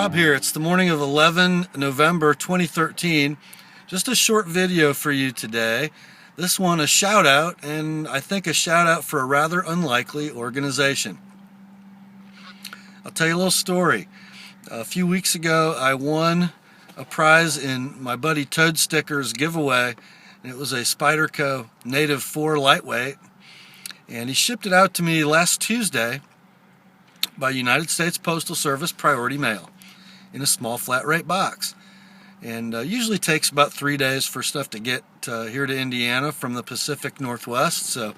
Bob here. It's the morning of 11 November 2013. Just a short video for you today. This one a shout out, and I think a shout out for a rather unlikely organization. I'll tell you a little story. A few weeks ago I won a prize in my buddy Toad Sticker's giveaway, and it was a Spyderco Native 4 lightweight, and he shipped it out to me last Tuesday by United States Postal Service priority mail in a small flat rate box. And usually takes about 3 days for stuff to get here to Indiana from the Pacific Northwest. So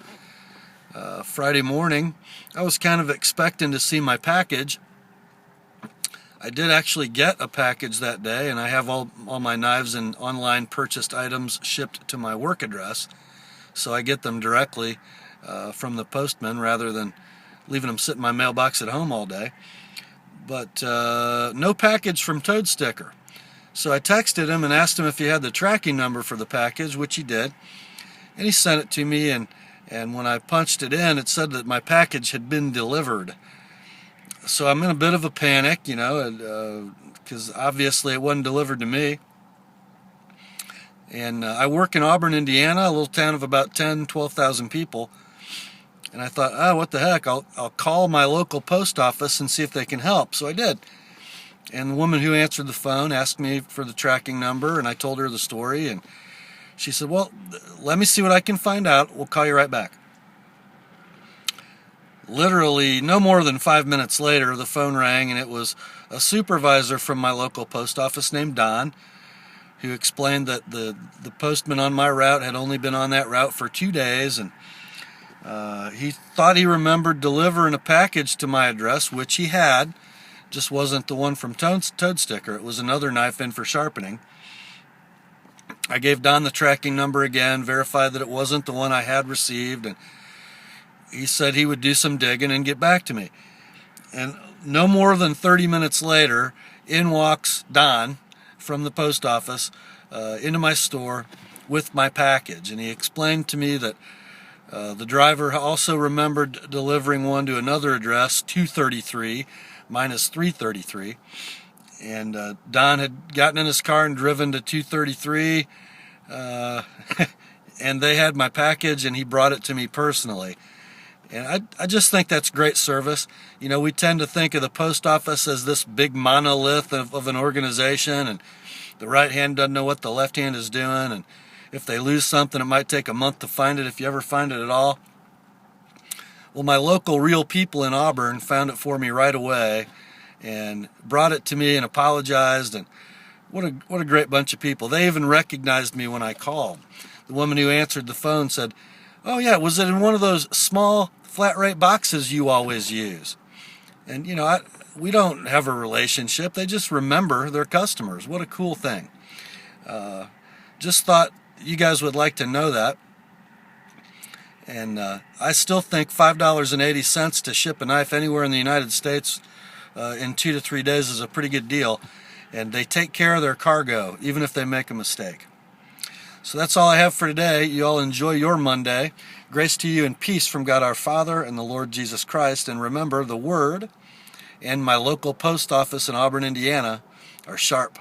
Friday morning I was kind of expecting to see my package. I did actually get a package that day, and I have all my knives and online purchased items shipped to my work address, so I get them directly from the postman rather than leaving them sit in my mailbox at home all day. But no package from Toad Sticker. So I texted him and asked him if he had the tracking number for the package, which he did, and he sent it to me, and when I punched it in, it said that my package had been delivered. So I'm in a bit of a panic, because obviously it wasn't delivered to me. And I work in Auburn, Indiana, a little town of about 12,000 people. And I thought, what the heck, I'll call my local post office and see if they can help. So I did. And the woman who answered the phone asked me for the tracking number, and I told her the story. And she said, well, let me see what I can find out. We'll call you right back. Literally no more than 5 minutes later, the phone rang, and it was a supervisor from my local post office named Don, who explained that the postman on my route had only been on that route for 2 days, and he thought he remembered delivering a package to my address, which he had, just wasn't the one from Toad Sticker. It was another knife in for sharpening. I gave Don the tracking number again, verified that it wasn't the one I had received, and he said he would do some digging and get back to me. And no more than 30 minutes later, in walks Don from the post office into my store with my package. And he explained to me that the driver also remembered delivering one to another address, 233 minus 333. And Don had gotten in his car and driven to 233, and they had my package, and he brought it to me personally. And I just think that's great service. We tend to think of the post office as this big monolith of an organization, and the right hand doesn't know what the left hand is doing, and if they lose something, it might take a month to find it, if you ever find it at all. Well, my local Real People in Auburn found it for me right away and brought it to me and apologized, and what a great bunch of people. They even recognized me when I called. The woman who answered the phone said, "Oh yeah, was it in one of those small flat rate boxes you always use?" And we don't have a relationship. They just remember their customers. What a cool thing. Just thought you guys would like to know that. And I still think $5.80 to ship a knife anywhere in the United States in 2 to 3 days is a pretty good deal. And they take care of their cargo, even if they make a mistake. So that's all I have for today. You all enjoy your Monday. Grace to you and peace from God our Father and the Lord Jesus Christ. And remember, the Word and my local post office in Auburn, Indiana are sharp.